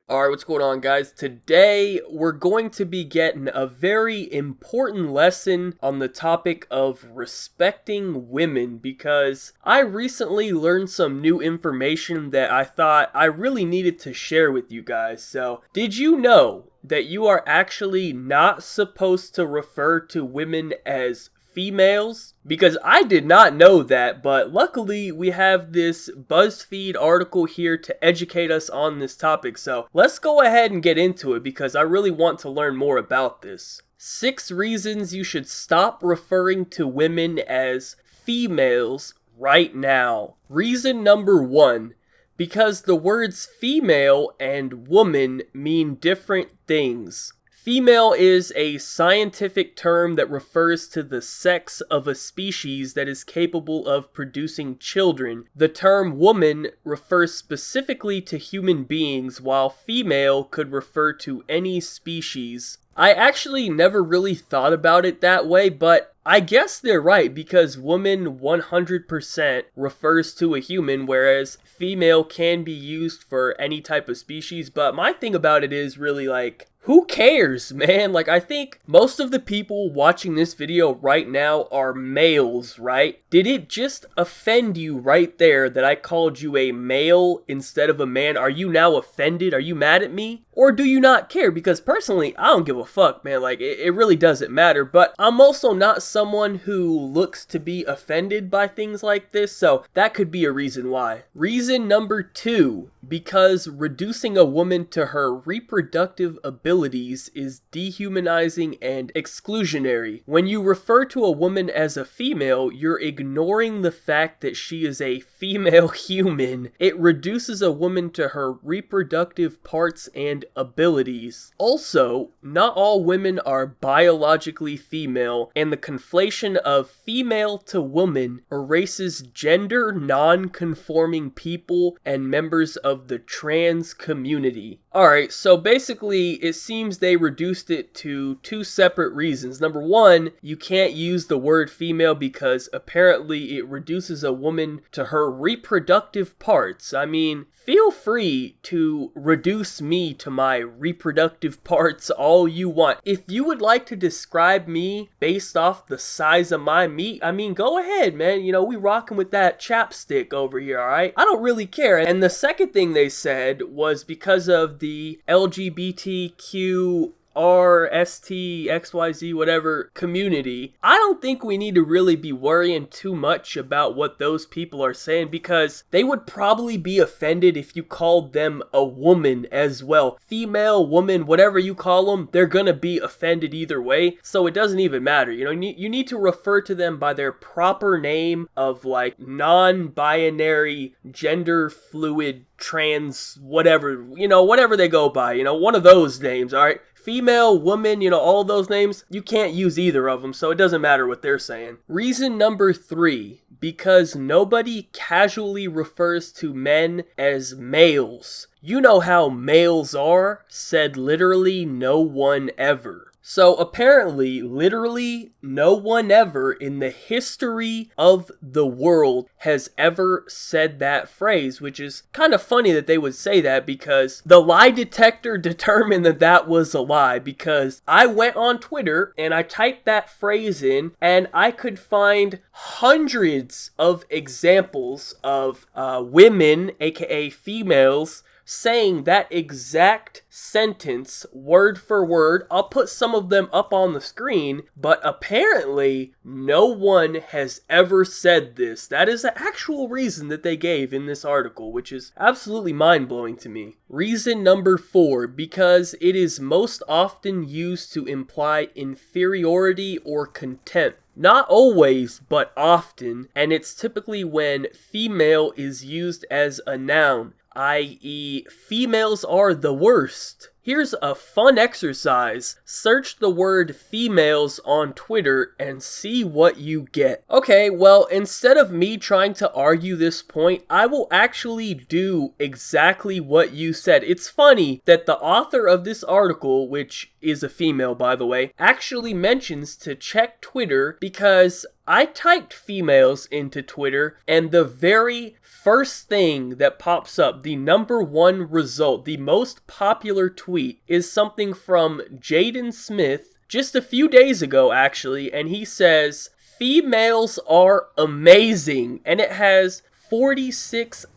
Alright, what's going on, guys? Today, we're going to be getting a very important lesson on the topic of respecting women because I recently learned some new information that I thought I really needed to share with you guys. So, did you know that you are actually not supposed to refer to women as females? Because I did not know that, but luckily we have this BuzzFeed article here to educate us on this topic. So let's go ahead and get into it because I really want to learn more about this. 6 reasons you should stop referring to women as females right now. Reason number 1. Because the words female and woman mean different things. Female is a scientific term that refers to the sex of a species that is capable of producing children. The term woman refers specifically to human beings, while female could refer to any species. I actually never really thought about it that way, but I guess they're right because woman 100% refers to a human, whereas female can be used for any type of species. But my thing about it is really like, who cares, man? Like, I think most of the people watching this video right now are males, right? Did it just offend you right there that I called you a male instead of a man? Are you now offended? Are you mad at me? Or do you not care? Because personally, I don't give a fuck, man. Like, it really doesn't matter. But I'm also not someone who looks to be offended by things like this, so that could be a reason why. Reason number 2, because reducing a woman to her reproductive abilities is dehumanizing and exclusionary. When you refer to a woman as a female, you're ignoring the fact that she is a female human. It reduces a woman to her reproductive parts and abilities. Also, not all women are biologically female, and the conflation of female to woman erases gender non-conforming people and members of the trans community. Alright, so basically it seems they reduced it to 2 separate reasons. Number 1, you can't use the word female because apparently it reduces a woman to her reproductive parts. I mean, feel free to reduce me to my reproductive parts all you want. If you would like to describe me based off the size of my meat, I mean, go ahead, man. You know, we rocking with that chapstick over here, alright? I don't really care. And the second thing they said was because of the LGBTQ XYZ, whatever community. I don't think we need to really be worrying too much about what those people are saying because they would probably be offended if you called them a woman as well. Female, woman, whatever you call them, they're gonna be offended either way, so it doesn't even matter. You know, you need to refer to them by their proper name of like non-binary, gender fluid, trans, whatever, you know, whatever they go by, you know, one of those names, alright? Female, woman, you know, all those names, you can't use either of them, so it doesn't matter what they're saying. Reason number 3, because nobody casually refers to men as males. You know how males are, said literally no one ever. So apparently, literally, no one ever in the history of the world has ever said that phrase, which is kind of funny that they would say that because the lie detector determined that that was a lie because I went on Twitter and I typed that phrase in and I could find hundreds of examples of women, aka females, saying that exact sentence word for word. I'll put some of them up on the screen, but apparently no one has ever said this. That is the actual reason that they gave in this article, which is absolutely mind-blowing to me. Reason number 4, because it is most often used to imply inferiority or contempt. Not always, but often, and it's typically when female is used as a noun, i.e., females are the worst. Here's a fun exercise. Search the word females on Twitter and see what you get. Okay, well, instead of me trying to argue this point, I will actually do exactly what you said. It's funny that the author of this article, which is a female by the way, actually mentions to check Twitter because I typed females into Twitter and the very first thing that pops up, the number one result, the most popular tweet is something from Jaden Smith just a few days ago actually, and he says, "Females are amazing," and it has 46,000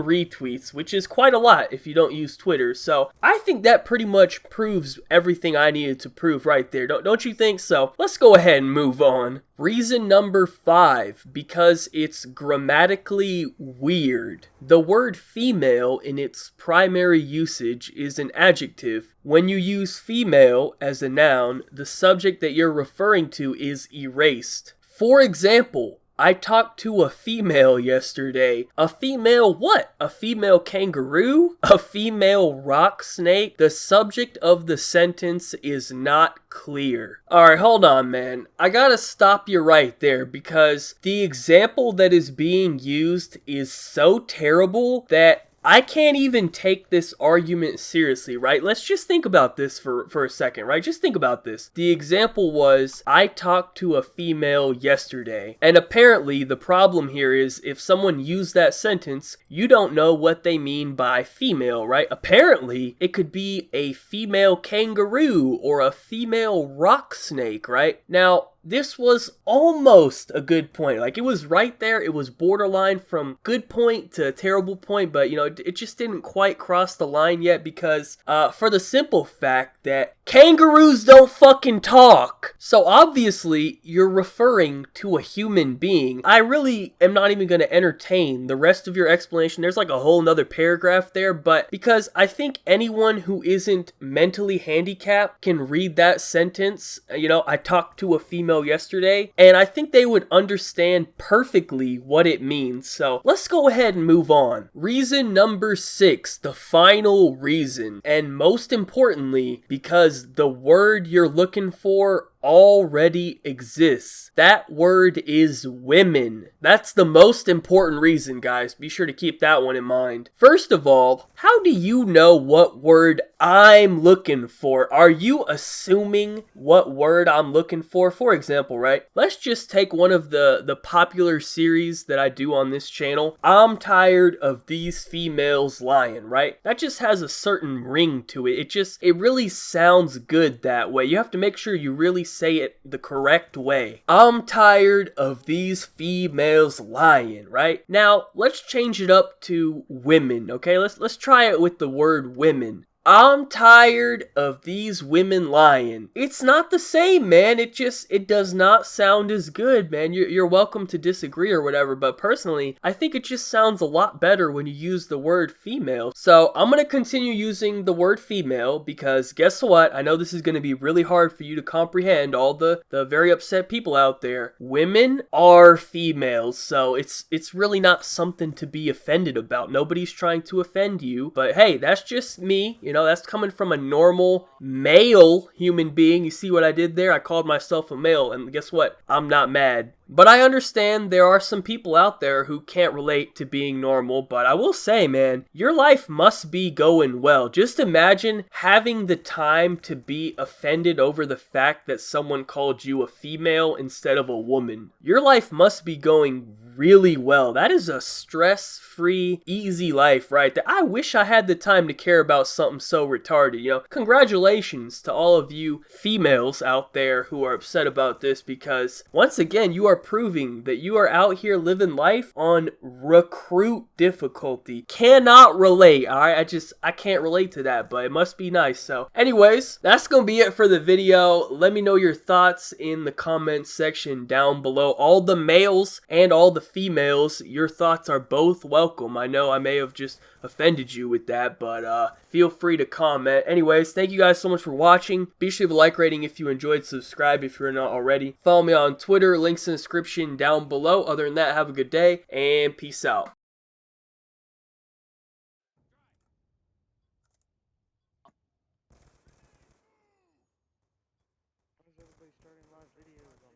retweets, which is quite a lot if you don't use Twitter. So I think that pretty much proves everything I needed to prove right there. Don't you think so? Let's go ahead and move on. Reason number 5, because it's grammatically weird. The word female in its primary usage is an adjective. When you use female as a noun, the subject that you're referring to is erased. For example, I talked to a female yesterday. A female what? A female kangaroo? A female rock snake? The subject of the sentence is not clear. Alright, hold on, man. I gotta stop you right there because the example that is being used is so terrible that I can't even take this argument seriously, right? Let's just think about this for a second, right? Just think about this. The example was, I talked to a female yesterday. And apparently, the problem here is if someone used that sentence, you don't know what they mean by female, right? Apparently, it could be a female kangaroo or a female rock snake, right? Now, this was almost a good point. Like, it was right there. It was borderline from good point to terrible point, but, you know, it just didn't quite cross the line yet because, for the simple fact that kangaroos don't fucking talk. So, obviously, you're referring to a human being. I really am not even going to entertain the rest of your explanation. There's like a whole nother paragraph there, but because I think anyone who isn't mentally handicapped can read that sentence. You know, I talked to a female yesterday, and I think they would understand perfectly what it means. So let's go ahead and move on. Reason number 6, the final reason, and most importantly, because the word you're looking for already exists. That word is women. That's the most important reason, guys. Be sure to keep that one in mind. First of all, how do you know what word I'm looking for? Are you assuming what word I'm looking for? For example, right? Let's just take one of the popular series that I do on this channel. I'm tired of these females lying, right? That just has a certain ring to it. It really sounds good that way. You have to make sure you really say it the correct way. I'm tired of these females lying, right? Now, let's change it up to women, okay? Let's try it with the word women. I'm tired of these women lying. It's not the same, man. It does not sound as good, man. You're welcome to disagree or whatever, but personally, I think it just sounds a lot better when you use the word female. So I'm going to continue using the word female because guess what? I know this is going to be really hard for you to comprehend, all the very upset people out there. Women are females, so it's really not something to be offended about. Nobody's trying to offend you, but hey, that's just me. You know, that's coming from a normal male human being. You see what I did there? I called myself a male, and guess what? I'm not mad. But I understand there are some people out there who can't relate to being normal, but I will say, man, your life must be going well. Just imagine having the time to be offended over the fact that someone called you a female instead of a woman. Your life must be going really well. That is a stress-free, easy life right there. I wish I had the time to care about something so retarded, you know. Congratulations to all of you females out there who are upset about this because, once again, you are proving that you are out here living life on recruit difficulty. Cannot relate, alright? I can't relate to that, but it must be nice. So anyways, that's gonna be it for the video. Let me know your thoughts in the comments section down below. All the males and all the females, your thoughts are both welcome. I know I may have just offended you with that, but feel free to comment. Anyways, thank you guys so much for watching. Be sure to leave a like rating if you enjoyed, subscribe if you're not already. Follow me on Twitter, links in the description down below. Other than that, have a good day and peace out. starting live videos